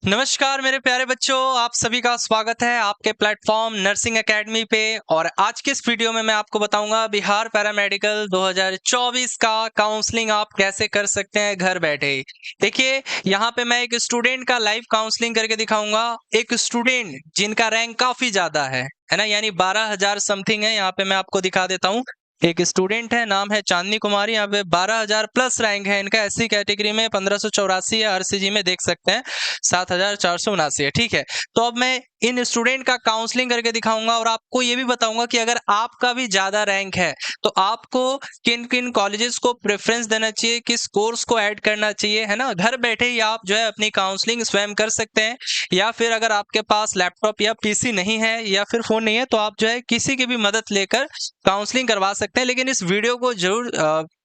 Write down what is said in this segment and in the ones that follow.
नमस्कार मेरे प्यारे बच्चों, आप सभी का स्वागत है आपके प्लेटफॉर्म नर्सिंग एकेडमी पे। और आज के इस वीडियो में मैं आपको बताऊंगा बिहार पैरामेडिकल 2024 का काउंसलिंग आप कैसे कर सकते हैं घर बैठे। देखिए, यहाँ पे मैं एक स्टूडेंट का लाइव काउंसलिंग करके दिखाऊंगा। एक स्टूडेंट जिनका रैंक काफी ज्यादा है ना, यानी 12,000 समथिंग है। यहाँ पे मैं आपको दिखा देता हूँ। एक स्टूडेंट है, नाम है चांदनी कुमारी। यहाँ पे 12,000 प्लस रैंक है इनका। एससी कैटेगरी में 1584 है, आरसीजी में देख सकते हैं 7,479 है। ठीक है, तो अब मैं इन स्टूडेंट का काउंसलिंग करके दिखाऊंगा और आपको ये भी बताऊंगा कि अगर आपका भी ज्यादा रैंक है तो आपको किन किन कॉलेजेस को प्रेफरेंस देना चाहिए, किस कोर्स को ऐड करना चाहिए, है ना। घर बैठे ही आप जो है अपनी काउंसलिंग स्वयं कर सकते हैं। या फिर अगर आपके पास लैपटॉप या पीसी नहीं है या फिर फोन नहीं है तो आप जो है किसी की भी मदद लेकर काउंसलिंग करवा सकते हैं। लेकिन इस वीडियो को जरूर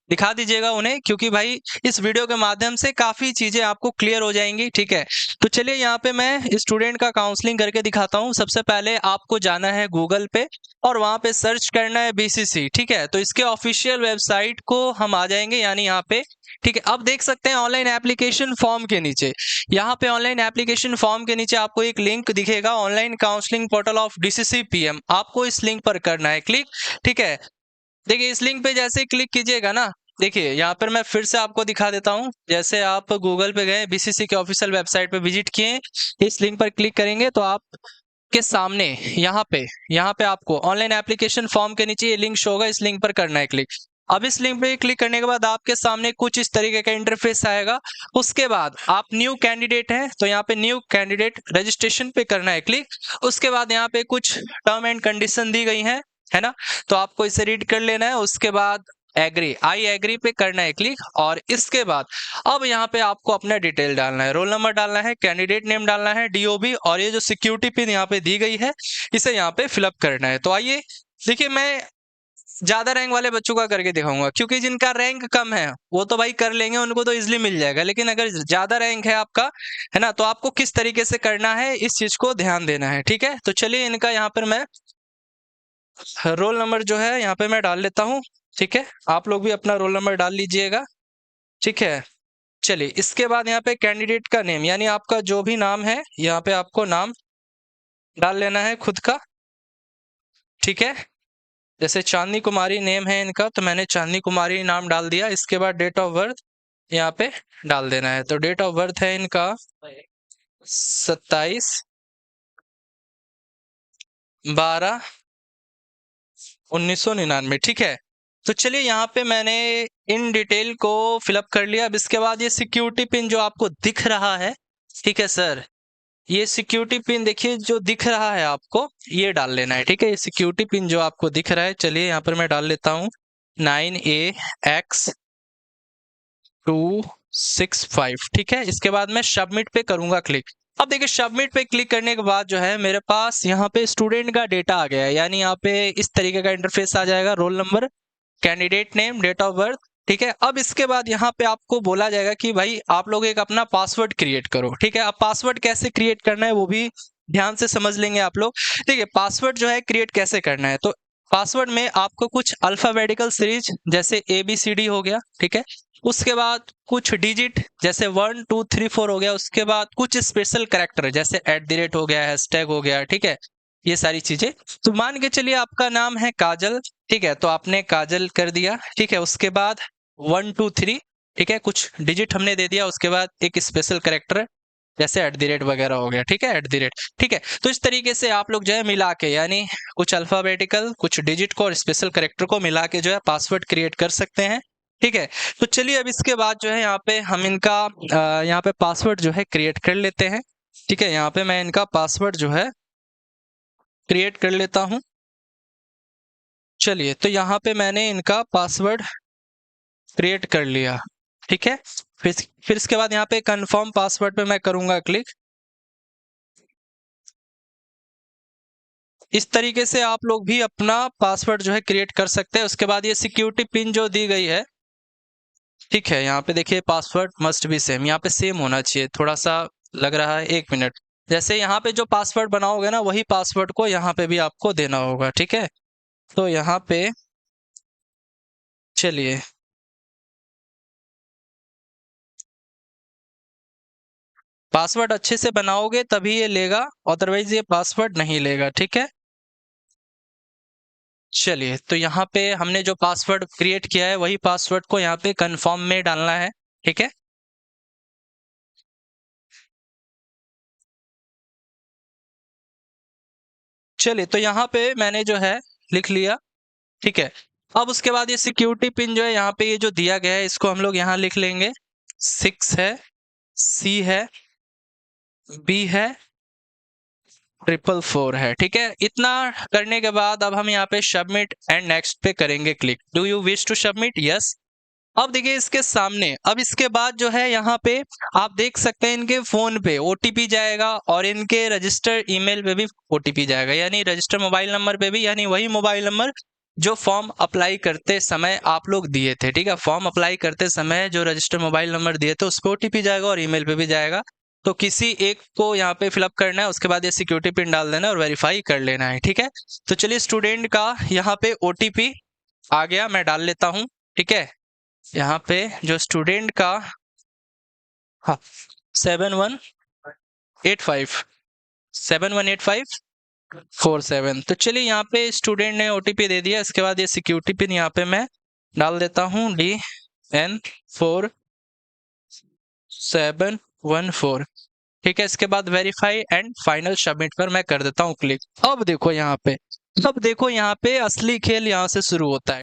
दिखा दीजिएगा उन्हें, क्योंकि भाई इस वीडियो के माध्यम से काफी चीजें आपको क्लियर हो जाएंगी। ठीक है, तो चलिए यहाँ पे मैं स्टूडेंट का काउंसलिंग करके दिखाता हूँ। सबसे पहले आपको जाना है गूगल पे और वहां पे सर्च करना है बीसीसी। ठीक है, तो इसके ऑफिशियल वेबसाइट को हम आ जाएंगे, यानी यहाँ पे। ठीक है, अब देख सकते हैं ऑनलाइन एप्लीकेशन फॉर्म के नीचे, यहाँ पे ऑनलाइन एप्लीकेशन फॉर्म के नीचे आपको एक लिंक दिखेगा, online counselling portal of DCC PM. आपको इस लिंक पर करना है क्लिक। ठीक है, देखिए इस लिंक पे जैसे ही क्लिक कीजिएगा ना, देखिए यहाँ पर मैं फिर से आपको दिखा देता हूँ। जैसे आप गूगल पे गए, बीसीसी के ऑफिशियल वेबसाइट पे विजिट किए, इस लिंक पर क्लिक करेंगे तो आप के सामने यहाँ पे आपको ऑनलाइन एप्लीकेशन फॉर्म के नीचे ये लिंक शो होगा, इस लिंक पर करना है क्लिक। अब इस लिंक पे क्लिक करने के बाद आपके सामने कुछ इस तरीके का इंटरफेस आएगा। उसके बाद आप न्यू कैंडिडेट हैं तो यहाँ पे न्यू कैंडिडेट रजिस्ट्रेशन पे करना है क्लिक। उसके बाद यहाँ पे कुछ टर्म एंड कंडीशन दी गई है ना, तो आपको इसे रीड कर लेना है। उसके बाद एग्री, आई एग्री पे करना है क्लिक। और इसके बाद अब यहाँ पे आपको अपना डिटेल डालना है, रोल नंबर डालना है, कैंडिडेट नेम डालना है, डीओबी, और ये जो सिक्योरिटी पिन यहाँ पे दी गई है इसे यहाँ पे फिलअप करना है। तो आइए देखिए, मैं ज्यादा रैंक वाले बच्चों का करके दिखाऊंगा, क्योंकि जिनका रैंक कम है वो तो भाई कर लेंगे, उनको तो इजिली मिल जाएगा। लेकिन अगर ज्यादा रैंक है आपका, है ना, तो आपको किस तरीके से करना है इस चीज को ध्यान देना है। ठीक है, तो चलिए इनका यहाँ पर मैं रोल नंबर जो है यहाँ पे मैं डाल लेता हूँ। ठीक है, आप लोग भी अपना रोल नंबर डाल लीजिएगा। ठीक है, चलिए इसके बाद यहाँ पे कैंडिडेट का नेम, यानी आपका जो भी नाम है यहाँ पे आपको नाम डाल लेना है खुद का। ठीक है, जैसे चांदनी कुमारी नेम है इनका, तो मैंने चांदनी कुमारी नाम डाल दिया। इसके बाद डेट ऑफ बर्थ यहाँ पे डाल देना है। तो डेट ऑफ बर्थ है इनका 27/12/1999। ठीक है, तो चलिए यहाँ पे मैंने इन डिटेल को फिलअप कर लिया। अब इसके बाद ये सिक्योरिटी पिन जो आपको दिख रहा है, ठीक है सर, ये सिक्योरिटी पिन देखिए जो दिख रहा है आपको, ये डाल लेना है। ठीक है, ये सिक्योरिटी पिन जो आपको दिख रहा है, चलिए यहाँ पर मैं डाल लेता हूँ 9AX265। ठीक है, इसके बाद मैं सबमिट पे करूंगा क्लिक। अब देखिए सबमिट पे क्लिक करने के बाद जो है मेरे पास यहाँ पे स्टूडेंट का डेटा आ गया है, यानी यहाँ पे इस तरीके का इंटरफेस आ जाएगा, roll number, candidate name, date of birth. ठीक है, अब इसके बाद यहाँ पे आपको बोला जाएगा कि भाई आप लोग एक अपना पासवर्ड क्रिएट करो। ठीक है, अब पासवर्ड कैसे क्रिएट करना है वो भी ध्यान से समझ लेंगे आप लोग। देखिए पासवर्ड जो है क्रिएट कैसे करना है, तो पासवर्ड में आपको कुछ अल्फाबेटिकल सीरीज जैसे ABCD हो गया। ठीक है, उसके बाद कुछ डिजिट जैसे 1 2 3 4 हो गया। उसके बाद कुछ स्पेशल कैरेक्टर जैसे @ हो गया, हैशटैग हो गया। ठीक है, ये सारी चीजें। तो मान के चलिए आपका नाम है काजल। ठीक है, तो आपने काजल कर दिया। ठीक है, उसके बाद 1 2 3, ठीक है, कुछ डिजिट हमने दे दिया। उसके बाद एक स्पेशल कैरेक्टर जैसे @ वगैरह हो गया। ठीक है, @ ठीक है, तो इस तरीके से आप लोग जो है मिला के, यानी कुछ अल्फाबेटिकल, कुछ डिजिट को और स्पेशल कैरेक्टर को मिला के जो है पासवर्ड क्रिएट कर सकते हैं। ठीक है, तो चलिए अब इसके बाद जो है यहाँ पे हम इनका यहाँ पे पासवर्ड जो है क्रिएट कर लेते हैं। ठीक है, यहाँ पे मैं इनका पासवर्ड जो है क्रिएट कर लेता हूँ। चलिए, तो यहाँ पे मैंने इनका पासवर्ड क्रिएट कर लिया। ठीक है, फिर इसके बाद यहाँ पे कंफर्म पासवर्ड पे मैं करूंगा क्लिक। इस तरीके से आप लोग भी अपना पासवर्ड जो है क्रिएट कर सकते हैं। उसके बाद ये सिक्योरिटी पिन जो दी गई है, ठीक है, यहाँ पे देखिए पासवर्ड मस्ट बी सेम, यहाँ पे सेम होना चाहिए। थोड़ा सा लग रहा है, 1 मिनट। जैसे यहाँ पे जो पासवर्ड बनाओगे ना वही पासवर्ड को यहाँ पे भी आपको देना होगा। ठीक है, तो यहाँ पे चलिए पासवर्ड अच्छे से बनाओगे तभी ये लेगा, अदरवाइज ये पासवर्ड नहीं लेगा। ठीक है, चलिए तो यहाँ पे हमने जो पासवर्ड क्रिएट किया है वही पासवर्ड को यहाँ पे कंफर्म में डालना है। ठीक है, चलिए तो यहाँ पे मैंने जो है लिख लिया। ठीक है, अब उसके बाद ये सिक्योरिटी पिन जो है यहाँ पे ये जो दिया गया है इसको हम लोग यहाँ लिख लेंगे। 6 है, C है, B है, 444 है। ठीक है, इतना करने के बाद अब हम यहाँ पे सबमिट एंड नेक्स्ट पे करेंगे click. Do you wish to submit? Yes. अब देखिए इसके सामने, अब इसके बाद जो है यहाँ पे आप देख सकते हैं इनके फोन पे ओटीपी जाएगा और इनके रजिस्टर ईमेल पे भी ओटीपी जाएगा, यानी रजिस्टर मोबाइल नंबर पे भी, यानी वही मोबाइल नंबर जो फॉर्म अप्लाई करते समय आप लोग दिए थे। ठीक है, फॉर्म अप्लाई करते समय जो रजिस्टर मोबाइल नंबर दिए थे उस पर ओटीपी जाएगा और ईमेल पे भी जाएगा। तो किसी एक को यहाँ पे फिलअप करना है, उसके बाद ये सिक्योरिटी पिन डाल देना और वेरीफाई कर लेना है। ठीक है, तो चलिए स्टूडेंट का यहाँ पे ओटीपी आ गया, मैं डाल लेता हूँ। ठीक है, यहाँ पे जो स्टूडेंट का, हाँ, 7185 तो चलिए यहाँ पे स्टूडेंट ने ओटीपी दे दिया। इसके बाद ये सिक्योरिटी पिन यहाँ पे मैं डाल देता हूँ, DN4714। ठीक है, इसके बाद वेरीफाई एंड फाइनल सबमिट पर मैं कर देता हूँ क्लिक। अब देखो यहाँ पे असली खेल यहाँ से शुरू होता है।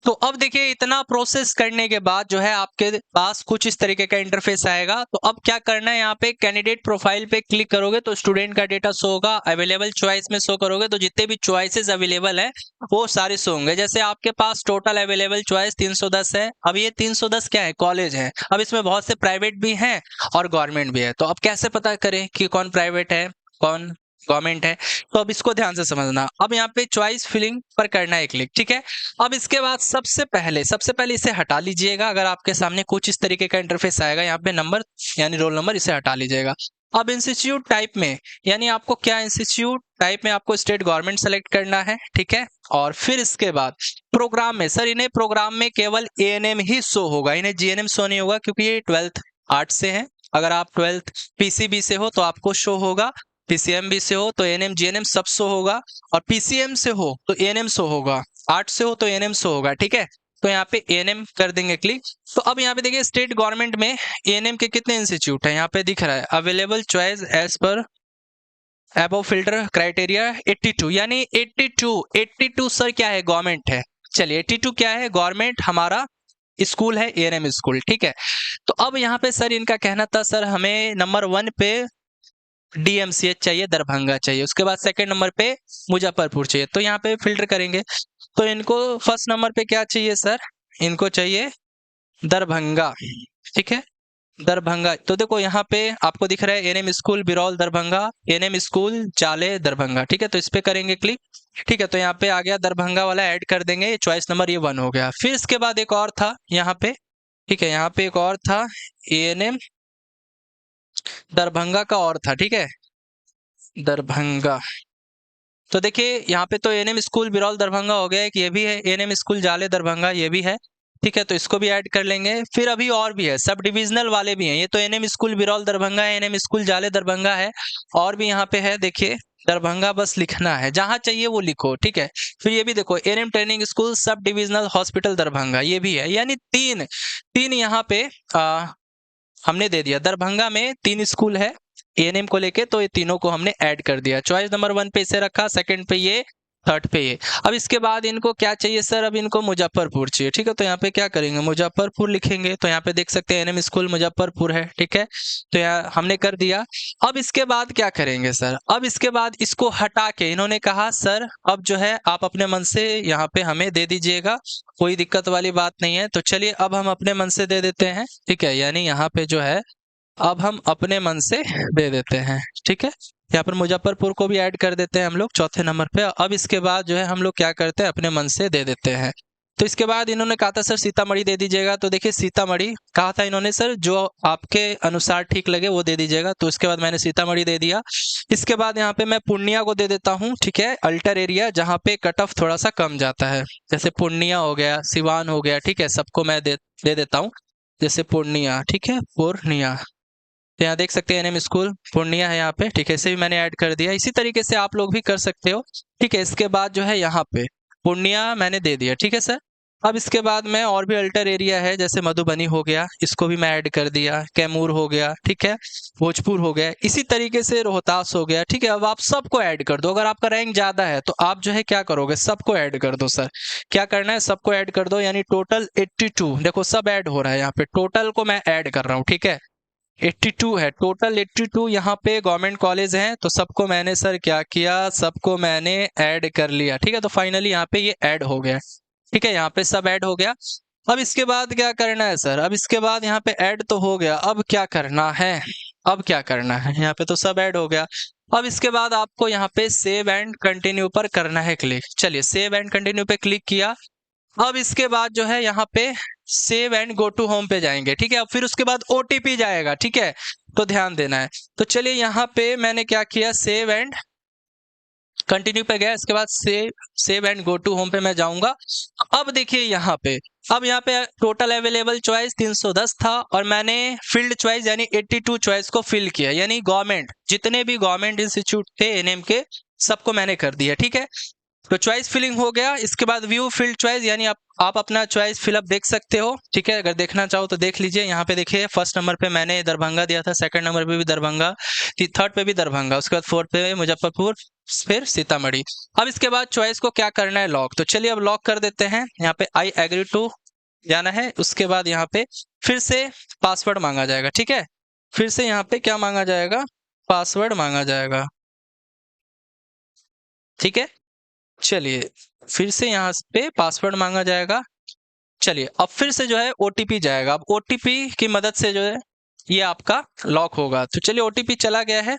तो अब देखिए इतना प्रोसेस करने के बाद जो है आपके पास कुछ इस तरीके का इंटरफेस आएगा। तो अब क्या करना है, यहाँ पे कैंडिडेट प्रोफाइल पे क्लिक करोगे तो स्टूडेंट का डेटा शो होगा। अवेलेबल चॉइस में शो करोगे तो जितने भी चॉइसेस अवेलेबल है वो सारे शो होंगे। जैसे आपके पास टोटल अवेलेबल चॉइस 310 है। अब ये 310 क्या है, कॉलेज है। अब इसमें बहुत से प्राइवेट भी हैं और गवर्नमेंट भी है। तो अब कैसे पता करें कि कौन प्राइवेट है कौन गवर्नमेंट है? तो अब इसको ध्यान से समझना। अब यहाँ पे चॉइस फिलिंग पर करना है क्लिक। ठीक है, अब इसके बाद सबसे पहले इसे हटा लीजिएगा। अगर आपके सामने कुछ इस तरीके का इंटरफेस आएगा, यहाँ पे नंबर यानी रोल नंबर, इसे हटा लीजिएगा। अब इंस्टीट्यूट टाइप में, यानी आपको क्या इंस्टीट्यूट टाइप में आपको स्टेट गवर्नमेंट सेलेक्ट करना है। ठीक है, और फिर इसके बाद प्रोग्राम में, सर इन्हें प्रोग्राम में केवल एएनएम ही शो होगा, इन्हें जीएनएम शो नहीं होगा क्योंकि ये 12th आर्ट्स से है। अगर आप 12th पीसीबी से हो तो आपको शो होगा, पीसीएमबी से हो तो एएनएम जीएनएम सब शो होगा, और पीसीएम से हो तो एएनएम शो होगा, आर्ट से हो तो एएनएम शो होगा। ठीक है, तो यहाँ पे एएनएम कर देंगे क्लिक। तो अब यहाँ पे देखिए स्टेट गवर्नमेंट में एएनएम के कितने इंस्टीट्यूट है, यहाँ पे दिख रहा है available choice as per above filter criteria 82, यानी 82 सर क्या है, गवर्नमेंट है। चलिए 82 क्या है, गवर्नमेंट हमारा स्कूल है, एएनएम स्कूल। ठीक है, तो अब यहाँ पे सर इनका कहना था सर हमें नंबर 1 पे डीएमसीएच चाहिए, दरभंगा चाहिए। उसके बाद सेकंड नंबर पे मुजफ्फरपुर चाहिए। तो यहाँ पे फिल्टर करेंगे तो इनको फर्स्ट नंबर पे क्या चाहिए सर, इनको चाहिए दरभंगा। ठीक है, दरभंगा। तो देखो यहाँ पे आपको दिख रहा है NM school Biraul Darbhanga, NM school Jale Darbhanga. ठीक है, तो इस पे करेंगे क्लिक। ठीक है, तो यहाँ पे आ गया दरभंगा वाला, ऐड कर देंगे। चॉइस नंबर ये 1 हो गया। फिर इसके बाद एक और था यहाँ पे, ठीक है, यहाँ पे एक और था एएनएम दरभंगा का और था। ठीक है, दरभंगा। तो देखिए यहाँ पे तो एनएम स्कूल बिरौल दरभंगा हो गया, एक ये भी है एनएम स्कूल जाले दरभंगा, ये भी है। ठीक है, तो इसको भी ऐड कर लेंगे। फिर अभी और भी है, सब डिविजनल वाले भी हैं। ये तो एनएम स्कूल बिरौल दरभंगा है, एनएम स्कूल जाले दरभंगा है, और भी यहाँ पे है देखिए दरभंगा, बस लिखना है, जहां चाहिए वो लिखो। ठीक है, फिर ये भी देखो NM training school sub divisional hospital Darbhanga, ये भी है। यानी तीन तीन यहाँ पे हमने दे दिया। दरभंगा में 3 स्कूल है एएनएम को लेके, तो ये तीनों को हमने ऐड कर दिया। चॉइस नंबर 1 पे इसे रखा, सेकंड पे ये, थर्ड पे ये। अब इसके बाद इनको क्या चाहिए सर, अब इनको मुजफ्फरपुर चाहिए। ठीक है, तो यहाँ पे क्या करेंगे, मुजफ्फरपुर लिखेंगे। तो यहाँ पे देख सकते हैं एनएम स्कूल मुजफ्फरपुर है। ठीक है, तो यहाँ हमने कर दिया। अब इसके बाद क्या करेंगे सर, अब इसके बाद इसको हटा के इन्होंने कहा सर अब जो है आप अपने मन से यहाँ पे हमें दे दीजिएगा, कोई दिक्कत वाली बात नहीं है। तो चलिए अब हम अपने मन से दे देते हैं। ठीक है, यानी यहाँ पे जो है अब हम अपने मन से दे देते हैं। ठीक है, यहाँ पर मुजफ्फरपुर को भी ऐड कर देते हैं हम लोग चौथे नंबर पे। अब इसके बाद जो है हम लोग क्या करते हैं, अपने मन से दे देते हैं। तो इसके बाद इन्होंने कहा था सर सीतामढ़ी दे दीजिएगा। तो देखिए सीतामढ़ी कहा था इन्होंने, सर जो आपके अनुसार ठीक लगे वो दे दीजिएगा। तो इसके बाद मैंने सीतामढ़ी दे दिया। इसके बाद यहाँ पे मैं पूर्णिया को दे देता हूँ। ठीक है, अल्टर एरिया जहाँ पे कट ऑफ थोड़ा सा कम जाता है, जैसे पूर्णिया हो गया, सिवान हो गया। ठीक है, सबको मैं दे देता हूँ। जैसे पूर्णिया, ठीक है, पूर्णिया तो यहाँ देख सकते हैं एनएम स्कूल पूर्णिया है यहाँ पे, ठीक है, इसे भी मैंने ऐड कर दिया। इसी तरीके से आप लोग भी कर सकते हो, ठीक है। इसके बाद जो है यहाँ पे पूर्णिया मैंने दे दिया, ठीक है सर। अब इसके बाद में और भी अल्टर एरिया है, जैसे मधुबनी हो गया, इसको भी मैं ऐड कर दिया, कैमूर हो गया, ठीक है, भोजपुर हो गया, इसी तरीके से रोहतास हो गया, ठीक है। अब आप सबको ऐड कर दो। अगर आपका रैंक ज्यादा है तो आप जो है क्या करोगे, सबको ऐड कर दो सर। क्या करना है, सबको ऐड कर दो, यानी टोटल 82, देखो सब ऐड हो रहा है यहाँ पे, टोटल को मैं ऐड कर रहा हूँ, ठीक है। 82 है टोटल, 82 यहाँ पे गवर्नमेंट कॉलेज हैं, तो सबको मैंने सर क्या किया, सबको मैंने ऐड कर लिया, ठीक है। तो फाइनली यहाँ पे ये ऐड हो गया, ठीक है, यहाँ पे सब ऐड हो गया। अब इसके बाद क्या करना है सर, अब इसके बाद यहाँ पे ऐड तो हो गया, अब क्या करना है, अब क्या करना है, यहाँ पे तो सब ऐड हो गया। अब इसके बाद आपको यहाँ पे सेव एंड कंटिन्यू पर करना है क्लिक। चलिए सेव एंड कंटिन्यू पे क्लिक किया। अब इसके बाद जो है यहाँ पे save and go to home पे जाएंगे, ठीक है। अब फिर उसके बाद ओटीपी जाएगा, ठीक है, तो ध्यान देना है। तो चलिए यहाँ पे मैंने क्या किया, सेव एंड कंटिन्यू पे गया, इसके बाद save and go to home पे मैं जाऊंगा। अब देखिए यहाँ पे, अब यहाँ पे टोटल अवेलेबल चॉइस 310 था, और मैंने फील्ड चॉइस यानी 82 चॉइस को फिल किया, यानी गवर्नमेंट जितने भी गवर्नमेंट इंस्टीट्यूट थे एनएम के सबको मैंने कर दिया, ठीक है। तो चॉइस फिलिंग हो गया। इसके बाद व्यू फील्ड चॉइस, यानी आप अपना चॉइस फिलअप देख सकते हो, ठीक है। अगर देखना चाहो तो देख लीजिए। यहाँ पे देखिए फर्स्ट नंबर पे मैंने दरभंगा दिया था, सेकंड नंबर पे भी दरभंगा, थर्ड पे भी दरभंगा, उसके बाद फोर्थ पे मुजफ्फरपुर, फिर सीतामढ़ी। अब इसके बाद चॉइस को क्या करना है, लॉक। तो चलिए अब लॉक कर देते हैं। यहाँ पे आई एग्री टू जाना है, उसके बाद यहाँ पे फिर से पासवर्ड मांगा जाएगा, ठीक है। फिर से यहाँ पे क्या मांगा जाएगा, पासवर्ड मांगा जाएगा, ठीक है। चलिए फिर से यहाँ पे पासवर्ड मांगा जाएगा। चलिए अब फिर से जो है ओटीपी जाएगा। अब ओटीपी की मदद से जो है ये आपका लॉक होगा। तो चलिए ओटीपी चला गया है,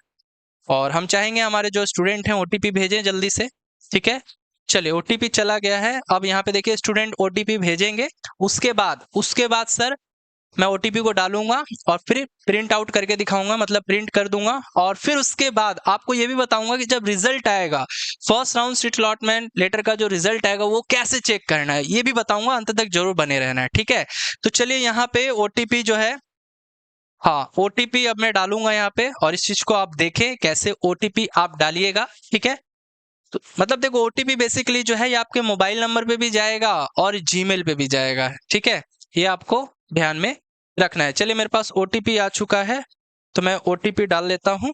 और हम चाहेंगे हमारे जो स्टूडेंट हैं ओटीपी भेजें जल्दी से, ठीक है। चलिए ओटीपी चला गया है। अब यहाँ पे देखिए स्टूडेंट ओटीपी भेजेंगे, उसके बाद सर मैं ओटीपी को डालूंगा और फिर प्रिंट आउट करके दिखाऊंगा, मतलब प्रिंट कर दूंगा। और फिर उसके बाद आपको ये भी बताऊंगा कि जब रिजल्ट आएगा, first round seat allotment letter का जो रिजल्ट आएगा वो कैसे चेक करना है, ये भी बताऊंगा। अंत तक जरूर बने रहना है, ठीक है। तो चलिए यहाँ पे ओटीपी जो है, हाँ ओटीपी अब मैं डालूंगा यहाँ पे, और इस चीज को आप देखें कैसे ओटीपी आप डालिएगा, ठीक है। तो मतलब देखो ओटीपी बेसिकली जो है ये आपके मोबाइल नंबर पे भी जाएगा और जीमेल पे भी जाएगा, ठीक है। ये आपको ध्यान में रखना है। चलिए मेरे पास ओटीपी आ चुका है, तो मैं ओटीपी डाल लेता हूं।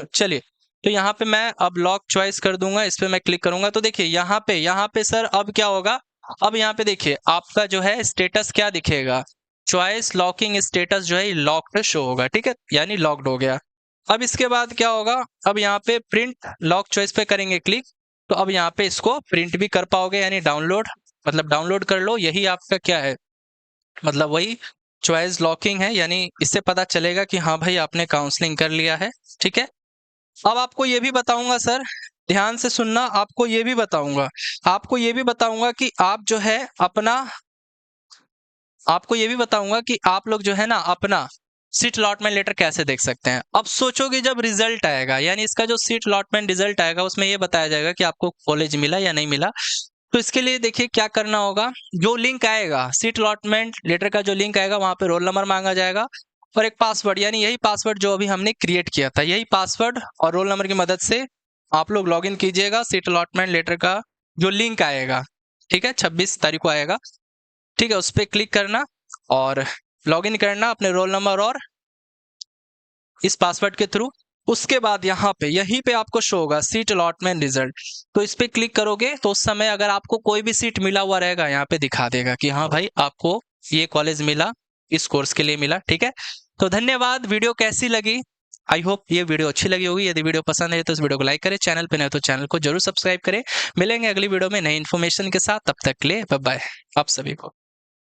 चलिए तो यहाँ पे मैं अब लॉक चॉइस कर दूंगा, इस पे मैं क्लिक करूंगा। तो देखिए यहाँ पे सर अब क्या होगा, अब यहाँ पे देखिए आपका जो है स्टेटस क्या दिखेगा, चॉइस लॉकिंग स्टेटस जो है लॉक्ड शो होगा, ठीक है, यानी लॉक्ड हो गया। अब इसके बाद क्या होगा, अब यहाँ पे प्रिंट लॉक चॉइस पे करेंगे क्लिक, तो अब यहाँ पे इसको प्रिंट भी कर पाओगे, यानी डाउनलोड, मतलब डाउनलोड कर लो। यही आपका क्या है, मतलब वही चॉइस लॉकिंग है, यानी इससे पता चलेगा कि हाँ भाई आपने काउंसलिंग कर लिया है, ठीक है। अब आपको ये भी बताऊंगा सर, ध्यान से सुनना, आपको ये भी बताऊंगा कि आप जो है अपना, आपको ये भी बताऊंगा कि आप लोग जो है ना अपना सीट अलॉटमेंट लेटर कैसे देख सकते हैं। अब सोचोगे जब रिजल्ट आएगा, यानी इसका जो सीट अलॉटमेंट रिजल्ट आएगा उसमें ये बताया जाएगा कि आपको कॉलेज मिला या नहीं मिला। तो इसके लिए देखिए क्या करना होगा, जो लिंक आएगा सीट अलॉटमेंट लेटर का, जो लिंक आएगा वहां पे रोल नंबर मांगा जाएगा और एक पासवर्ड, यानी यही पासवर्ड जो अभी हमने क्रिएट किया था, यही पासवर्ड और रोल नंबर की मदद से आप लोग लॉगिन कीजिएगा। सीट अलॉटमेंट लेटर का जो लिंक आएगा, ठीक है, 26 तारीख को आएगा, ठीक है, उस पर क्लिक करना और लॉगिन करना अपने रोल नंबर और इस पासवर्ड के थ्रू। उसके बाद यहाँ पे यहीं पे आपको शो होगा सीट अलॉटमेंट रिजल्ट, तो इस पे क्लिक करोगे तो उस समय अगर आपको कोई भी सीट मिला हुआ रहेगा यहाँ पे दिखा देगा कि हाँ भाई आपको ये कॉलेज मिला, इस कोर्स के लिए मिला, ठीक है। तो धन्यवाद। वीडियो कैसी लगी, आई होप ये वीडियो अच्छी लगी होगी। यदि वीडियो पसंद है तो इस वीडियो को लाइक करें, चैनल पे नए तो चैनल को जरूर सब्सक्राइब करें। मिलेंगे अगली वीडियो में नई इन्फॉर्मेशन के साथ, तब तक के लिए बाय बाय आप सभी को।